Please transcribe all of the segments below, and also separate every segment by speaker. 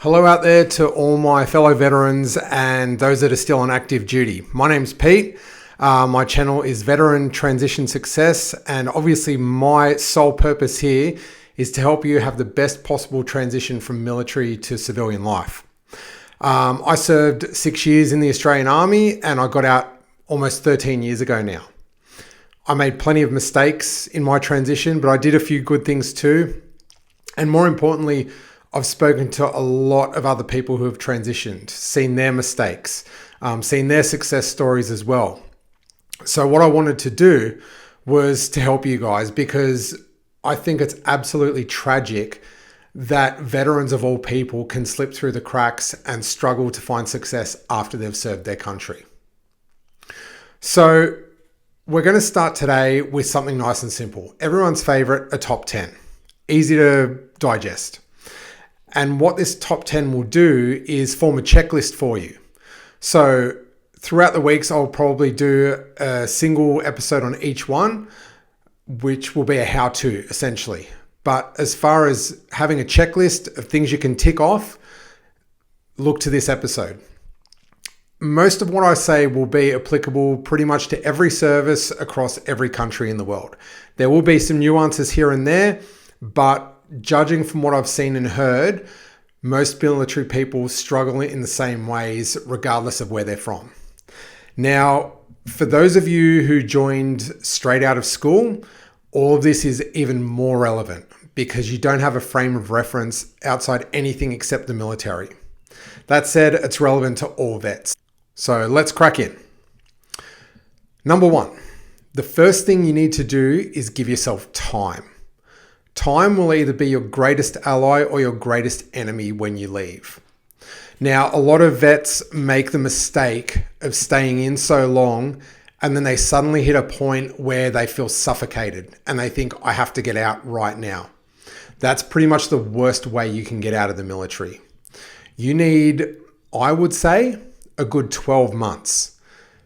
Speaker 1: Hello out there to all my fellow veterans and those that are still on active duty. My name's Pete. My channel is Veteran Transition Success, and obviously my sole purpose here is to help you have the best possible transition from military to civilian life. I served 6 years in the Australian Army and I got out almost 13 years ago now. I made plenty of mistakes in my transition, but I did a few good things too. And more importantly, I've spoken to a lot of other people who have transitioned, seen their mistakes, seen their success stories as well. So what I wanted to do was to help you guys, because I think it's absolutely tragic that veterans of all people can slip through the cracks and struggle to find success after they've served their country. So we're going to start today with something nice and simple. Everyone's favorite, a top 10. Easy to digest. And what this top 10 will do is form a checklist for you. So throughout the weeks, I'll probably do a single episode on each one, which will be a how-to essentially. But as far as having a checklist of things you can tick off, look to this episode. Most of what I say will be applicable pretty much to every service across every country in the world. There will be some nuances here and there, but judging from what I've seen and heard, most military people struggle in the same ways, regardless of where they're from. Now, for those of you who joined straight out of school, all of this is even more relevant because you don't have a frame of reference outside anything except the military. That said, it's relevant to all vets. So let's crack in. Number one, the first thing you need to do is give yourself time. Time will either be your greatest ally or your greatest enemy when you leave. Now, a lot of vets make the mistake of staying in so long and then they suddenly hit a point where they feel suffocated and they think, I have to get out right now. That's pretty much the worst way you can get out of the military. You need, I would say, a good 12 months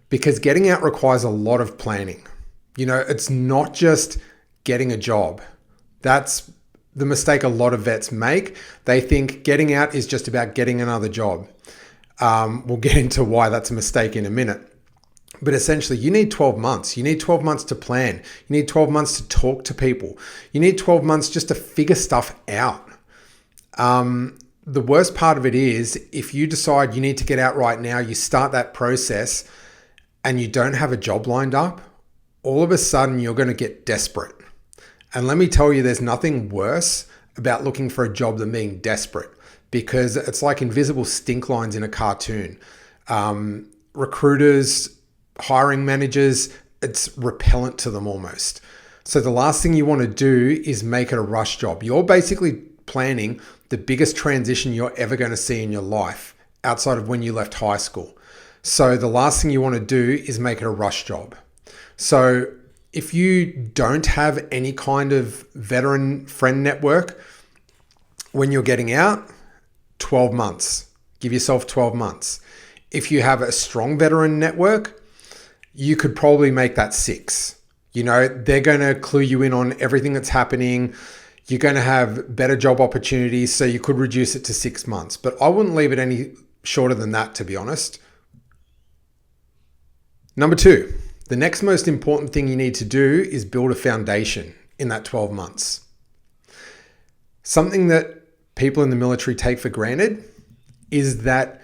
Speaker 1: because getting out requires a lot of planning. You know, it's not just getting a job. That's the mistake a lot of vets make. They think getting out is just about getting another job. We'll get into why that's a mistake in a minute. But essentially, you need 12 months. You need 12 months to plan. You need 12 months to talk to people. You need 12 months just to figure stuff out. The worst part of it is if you decide you need to get out right now, you start that process and you don't have a job lined up, all of a sudden you're going to get desperate. And let me tell you, there's nothing worse about looking for a job than being desperate because it's like invisible stink lines in a cartoon. Recruiters, hiring managers, it's repellent to them almost. So the last thing you want to do is make it a rush job. You're basically planning the biggest transition you're ever going to see in your life outside of when you left high school. So the last thing you want to do is make it a rush job. So if you don't have any kind of veteran friend network when you're getting out, 12 months. Give yourself 12 months. If you have a strong veteran network, you could probably make that 6. You know, they're going to clue you in on everything that's happening. You're going to have better job opportunities, so you could reduce it to 6 months. But I wouldn't leave it any shorter than that, to be honest. Number 2. The next most important thing you need to do is build a foundation in that 12 months. Something that people in the military take for granted is that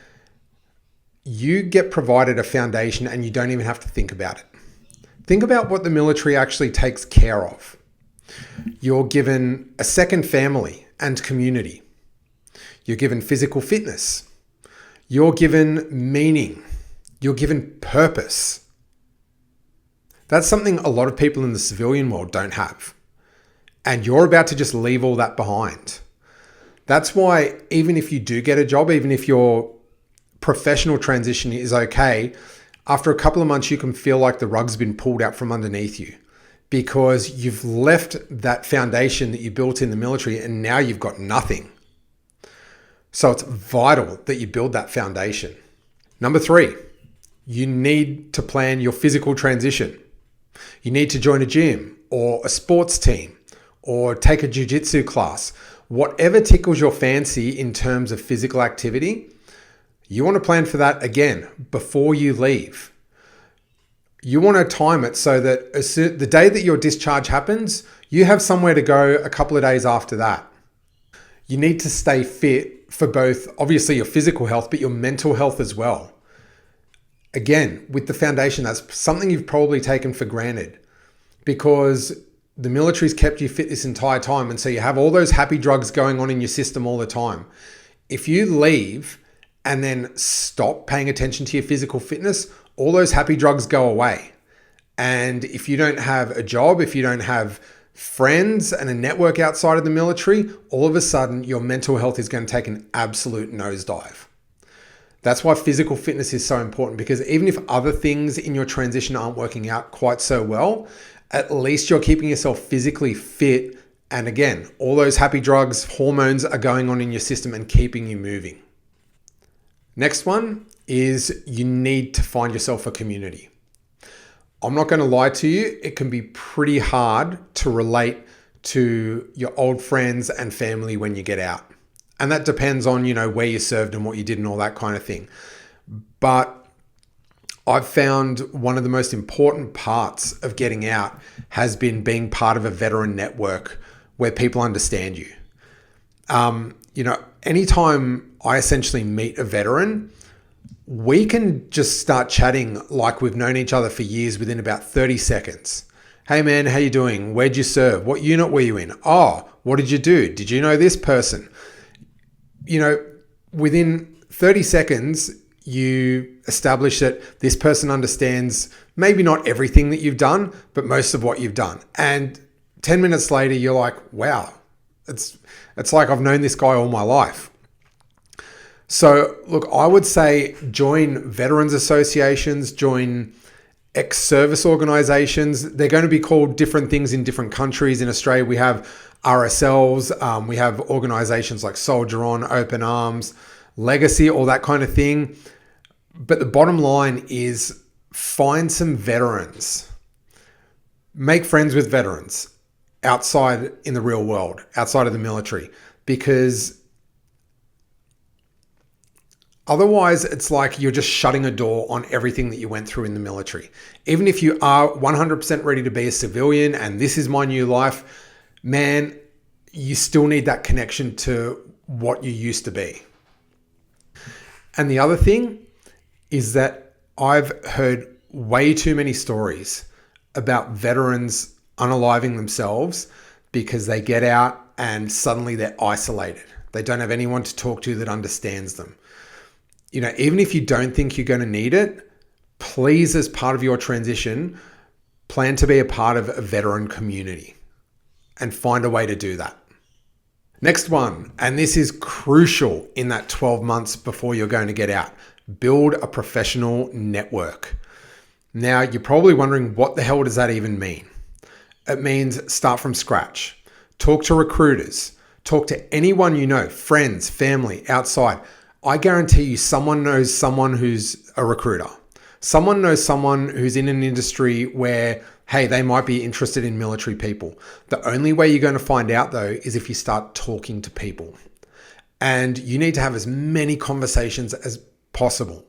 Speaker 1: you get provided a foundation and you don't even have to think about it. Think about what the military actually takes care of. You're given a second family and community. You're given physical fitness. You're given meaning. You're given purpose. That's something a lot of people in the civilian world don't have. And you're about to just leave all that behind. That's why even if you do get a job, even if your professional transition is okay, after a couple of months, you can feel like the rug's been pulled out from underneath you because you've left that foundation that you built in the military and now you've got nothing. So it's vital that you build that foundation. Number 3, you need to plan your physical transition. You need to join a gym or a sports team or take a jiu-jitsu class Whatever tickles your fancy in terms of physical activity, you want to plan for that again before you leave. You want to time it so that the day that your discharge happens, you have somewhere to go a couple of days after that. You need to stay fit for both, obviously, your physical health, but your mental health as well. Again, with the foundation, that's something you've probably taken for granted because the military's kept you fit this entire time. And so you have all those happy drugs going on in your system all the time. If you leave and then stop paying attention to your physical fitness, all those happy drugs go away. And if you don't have a job, if you don't have friends and a network outside of the military, all of a sudden your mental health is going to take an absolute nosedive. That's why physical fitness is so important, because even if other things in your transition aren't working out quite so well, at least you're keeping yourself physically fit. And again, all those happy drugs, hormones are going on in your system and keeping you moving. Next one is you need to find yourself a community. I'm not going to lie to you, it can be pretty hard to relate to your old friends and family when you get out. And that depends on, where you served and what you did and all that kind of thing. But I've found one of the most important parts of getting out has been being part of a veteran network where people understand you. Anytime I essentially meet a veteran, we can just start chatting like we've known each other for years within about 30 seconds. Hey man, how you doing? Where'd you serve? What unit were you in? Oh, what did you do? Did you know this person? Within 30 seconds, you establish that this person understands maybe not everything that you've done, but most of what you've done. And 10 minutes later, you're like, wow, it's like I've known this guy all my life. So look, I would say join veterans associations, join ex-service organizations. They're going to be called different things in different countries. In Australia, we have RSLs, we have organizations like Soldier On, Open Arms, Legacy, all that kind of thing. But the bottom line is find some veterans. Make friends with veterans outside in the real world, outside of the military, because otherwise it's like you're just shutting a door on everything that you went through in the military. Even if you are 100% ready to be a civilian and this is my new life, man, you still need that connection to what you used to be. And the other thing is that I've heard way too many stories about veterans unaliving themselves because they get out and suddenly they're isolated. They don't have anyone to talk to that understands them. Even if you don't think you're going to need it, please, as part of your transition, plan to be a part of a veteran community and find a way to do that. Next one, and this is crucial in that 12 months before you're going to get out, build a professional network. Now, you're probably wondering, what the hell does that even mean? It means start from scratch. Talk to recruiters. Talk to anyone you know, friends, family, outside. I guarantee you someone knows someone who's a recruiter. Someone knows someone who's in an industry where, hey, they might be interested in military people. The only way you're going to find out, though, is if you start talking to people. And you need to have as many conversations as possible.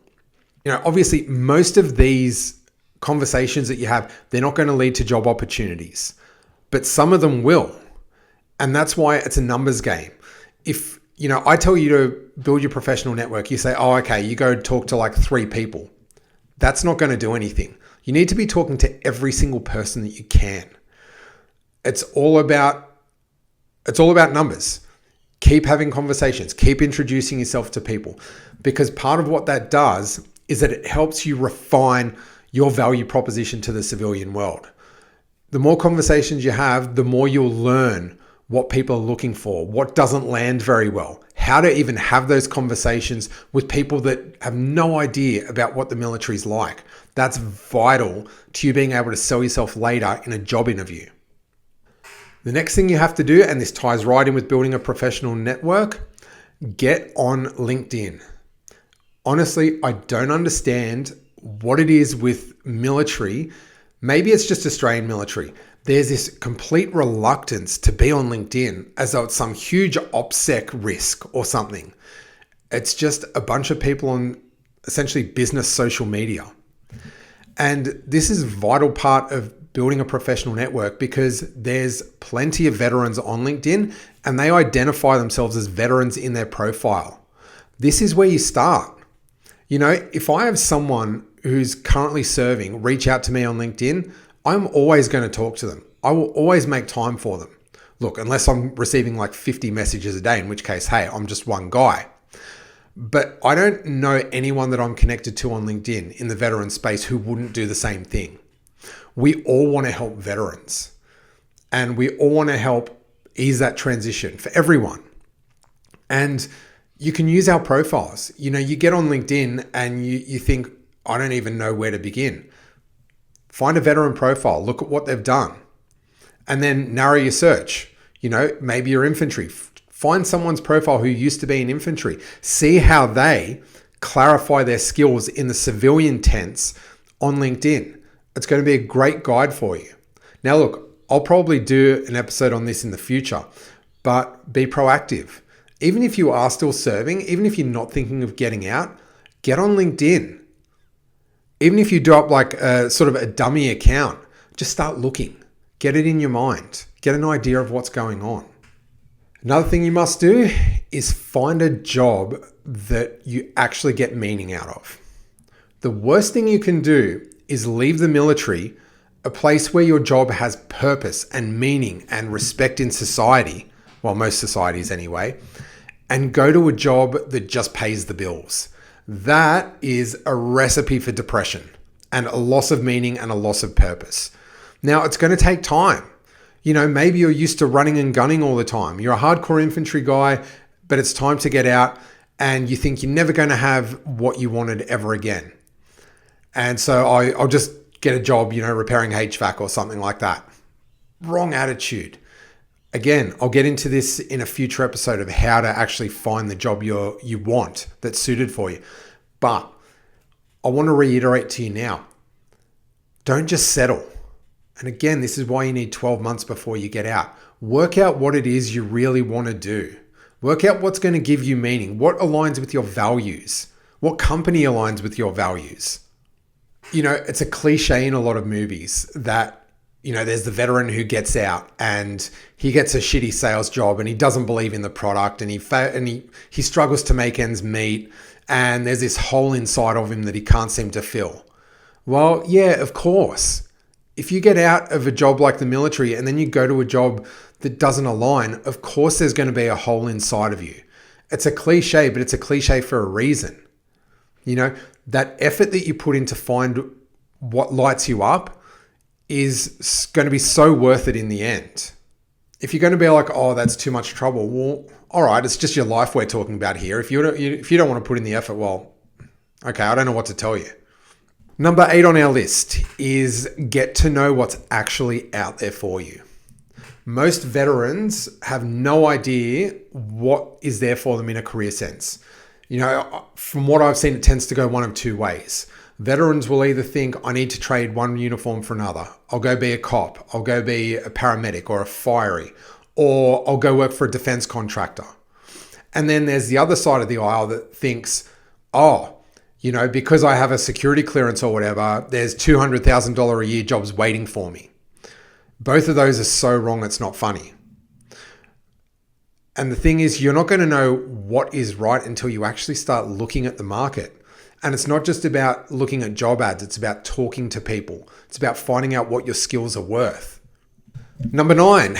Speaker 1: Obviously, most of these conversations that you have, they're not going to lead to job opportunities, but some of them will. And that's why it's a numbers game. If, I tell you to build your professional network, you say, oh, okay, you go talk to like 3 people. That's not going to do anything. You need to be talking to every single person that you can. It's all about numbers. Keep having conversations, keep introducing yourself to people, because part of what that does is that it helps you refine your value proposition to the civilian world. The more conversations you have, the more you'll learn what people are looking for, what doesn't land very well, how to even have those conversations with people that have no idea about what the military is like. That's vital to you being able to sell yourself later in a job interview. The next thing you have to do, and this ties right in with building a professional network, get on LinkedIn. Honestly, I don't understand what it is with military. Maybe it's just Australian military. there's this complete reluctance to be on LinkedIn as though it's some huge OPSEC risk or something. It's just a bunch of people on essentially business social media. And this is a vital part of building a professional network because there's plenty of veterans on LinkedIn and they identify themselves as veterans in their profile. This is where you start. You know, if I have someone who's currently serving reach out to me on LinkedIn, I'm always going to talk to them. I will always make time for them. Look, unless I'm receiving like 50 messages a day, in which case, hey, I'm just one guy. But I don't know anyone that I'm connected to on LinkedIn in the veteran space who wouldn't do the same thing. We all want to help veterans and we all want to help ease that transition for everyone. And you can use our profiles. You know, you get on LinkedIn and you think, I don't even know where to begin. Find a veteran profile, look at what they've done, and then narrow your search. You know, maybe you're infantry. Find someone's profile who used to be in infantry. See how they clarify their skills in the civilian tense on LinkedIn. It's going to be a great guide for you. Now, look, I'll probably do an episode on this in the future, but be proactive. Even if you are still serving, even if you're not thinking of getting out, get on LinkedIn. Even if you do up like a sort of a dummy account, just start looking. Get it in your mind. Get an idea of what's going on. Another thing you must do is find a job that you actually get meaning out of. The worst thing you can do is leave the military, a place where your job has purpose and meaning and respect in society, well, most societies anyway, and go to a job that just pays the bills. That is a recipe for depression and a loss of meaning and a loss of purpose. Now, it's going to take time. You know, maybe you're used to running and gunning all the time. You're a hardcore infantry guy, but it's time to get out and you think you're never going to have what you wanted ever again. And so I'll just get a job, you know, repairing HVAC or something like that. Wrong attitude. Again, I'll get into this in a future episode of how to actually find the job you want that's suited for you. But I want to reiterate to you now, don't just settle. And again, this is why you need 12 months before you get out. Work out what it is you really want to do. Work out what's going to give you meaning. What aligns with your values? What company aligns with your values? You know, it's a cliche in a lot of movies that, you know, there's the veteran who gets out and he gets a shitty sales job and he doesn't believe in the product and he struggles to make ends meet and there's this hole inside of him that he can't seem to fill. Well, yeah, of course. If you get out of a job like the military and then you go to a job that doesn't align, of course there's going to be a hole inside of you. It's a cliche, but it's a cliche for a reason. You know, that effort that you put in to find what lights you up is going to be so worth it in the end. If you're going to be like, oh, that's too much trouble. Well, all right, it's just your life we're talking about here. If you don't want to put in the effort, well, okay, I don't know what to tell you. Number 8 on our list is get to know what's actually out there for you. Most veterans have no idea what is there for them in a career sense. You know, from what I've seen, it tends to go one of two ways. Veterans will either think, I need to trade one uniform for another. I'll go be a cop. I'll go be a paramedic or a fiery, or I'll go work for a defense contractor. And then there's the other side of the aisle that thinks, oh, you know, because I have a security clearance or whatever, there's $200,000 a year jobs waiting for me. Both of those are so wrong, it's not funny. And the thing is, you're not going to know what is right until you actually start looking at the market. And it's not just about looking at job ads, it's about talking to people. It's about finding out what your skills are worth. Number 9,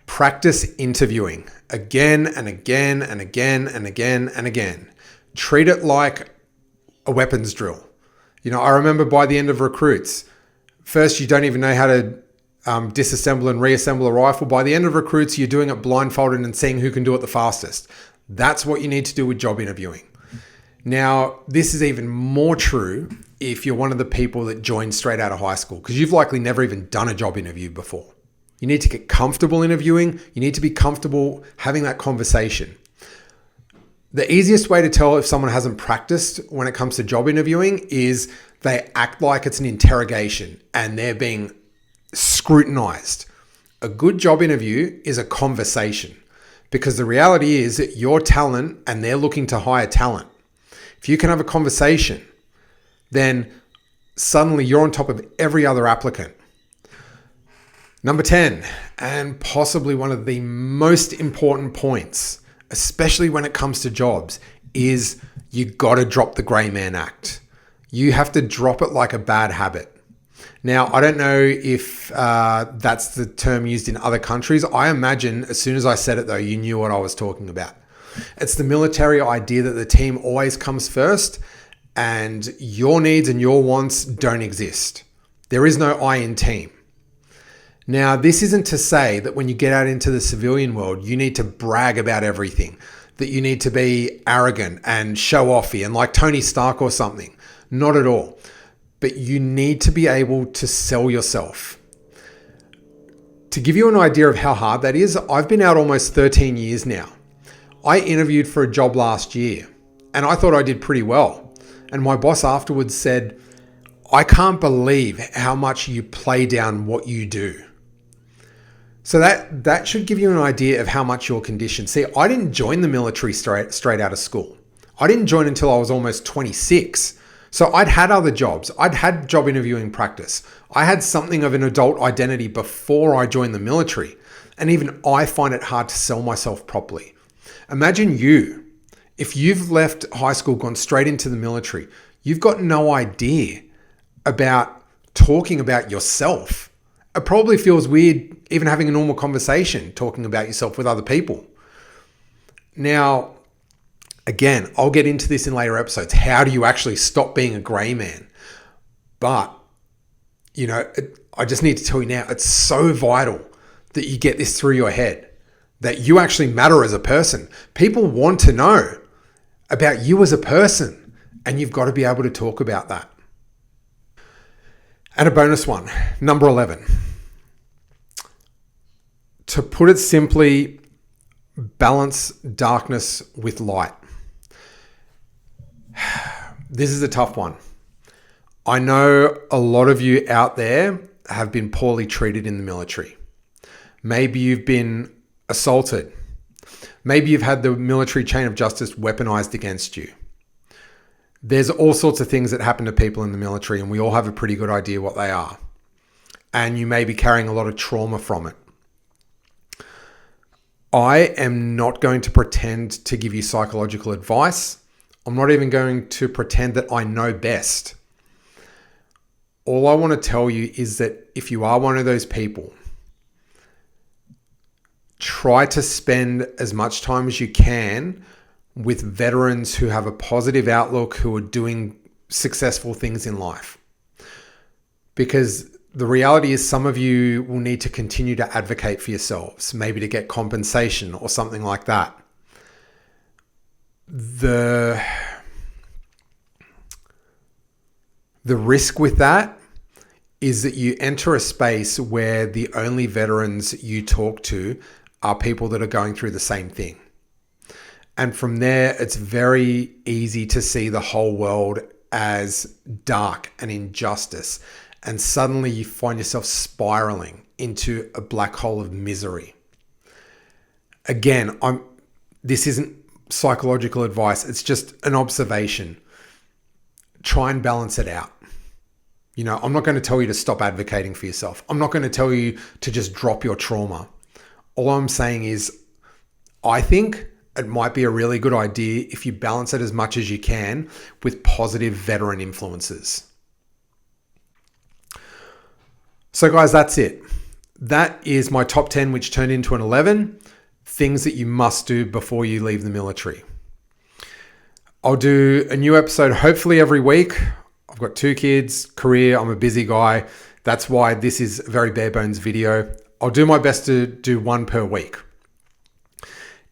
Speaker 1: practice interviewing again and again and again and again and again. Treat it like a weapons drill. You know, I remember by the end of recruits, first you don't even know how to disassemble and reassemble a rifle. By the end of recruits, you're doing it blindfolded and seeing who can do it the fastest. That's what you need to do with job interviewing. Now, this is even more true if you're one of the people that joined straight out of high school, because you've likely never even done a job interview before. You need to get comfortable interviewing. You need to be comfortable having that conversation. The easiest way to tell if someone hasn't practiced when it comes to job interviewing is they act like it's an interrogation and they're being scrutinized. A good job interview is a conversation, because the reality is that you're talent and they're looking to hire talent. If you can have a conversation, then suddenly you're on top of every other applicant. Number 10, and possibly one of the most important points, especially when it comes to jobs, is you got to drop the gray man act. You have to drop it like a bad habit. Now, I don't know if that's the term used in other countries. I imagine as soon as I said it, though, you knew what I was talking about. It's the military idea that the team always comes first and your needs and your wants don't exist. There is no I in team. Now, this isn't to say that when you get out into the civilian world, you need to brag about everything, that you need to be arrogant and show offy and like Tony Stark or something. Not at all. But you need to be able to sell yourself. To give you an idea of how hard that is, I've been out almost 13 years now. I interviewed for a job last year and I thought I did pretty well. And my boss afterwards said, "I can't believe how much you play down what you do." So that should give you an idea of how much you're conditioned. See, I didn't join the military straight out of school. I didn't join until I was almost 26. So I'd had other jobs. I'd had job interviewing practice. I had something of an adult identity before I joined the military. And even I find it hard to sell myself properly. Imagine you, if you've left high school, gone straight into the military, you've got no idea about talking about yourself. It probably feels weird even having a normal conversation, talking about yourself with other people. Now, again, I'll get into this in later episodes. How do you actually stop being a gray man? But, I just need to tell you now, it's so vital that you get this through your head, that you actually matter as a person. People want to know about you as a person, and you've got to be able to talk about that. And a bonus one, number 11. To put it simply, balance darkness with light. This is a tough one. I know a lot of you out there have been poorly treated in the military. Maybe you've been assaulted. Maybe you've had the military chain of justice weaponized against you. There's all sorts of things that happen to people in the military, and we all have a pretty good idea what they are. And you may be carrying a lot of trauma from it. I am not going to pretend to give you psychological advice. I'm not even going to pretend that I know best. All I want to tell you is that if you are one of those people, try to spend as much time as you can with veterans who have a positive outlook, who are doing successful things in life. Because the reality is some of you will need to continue to advocate for yourselves, maybe to get compensation or something like that. The risk with that is that you enter a space where the only veterans you talk to are people that are going through the same thing. And from there, it's very easy to see the whole world as dark and injustice. And suddenly you find yourself spiraling into a black hole of misery. Again, this isn't psychological advice. It's just an observation. Try and balance it out. I'm not going to tell you to stop advocating for yourself. I'm not going to tell you to just drop your trauma. All I'm saying is, I think it might be a really good idea if you balance it as much as you can with positive veteran influences. So guys, that's it. That is my top 10, which turned into an 11 things that you must do before you leave the military. I'll do a new episode hopefully every week. I've got 2 kids, career, I'm a busy guy. That's why this is a very bare bones video. I'll do my best to do 1 per week.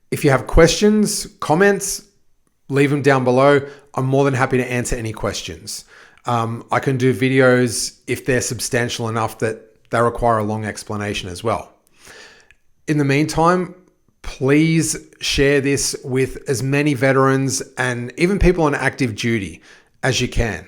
Speaker 1: If you have questions, comments, leave them down below. I'm more than happy to answer any questions. I can do videos if they're substantial enough that they require a long explanation as well. In the meantime, please share this with as many veterans and even people on active duty as you can.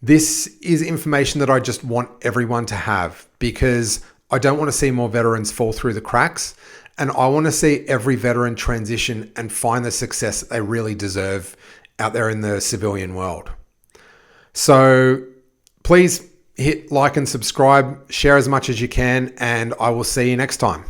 Speaker 1: This is information that I just want everyone to have because I don't want to see more veterans fall through the cracks. And I want to see every veteran transition and find the success that they really deserve out there in the civilian world. So please hit like and subscribe, share as much as you can, and I will see you next time.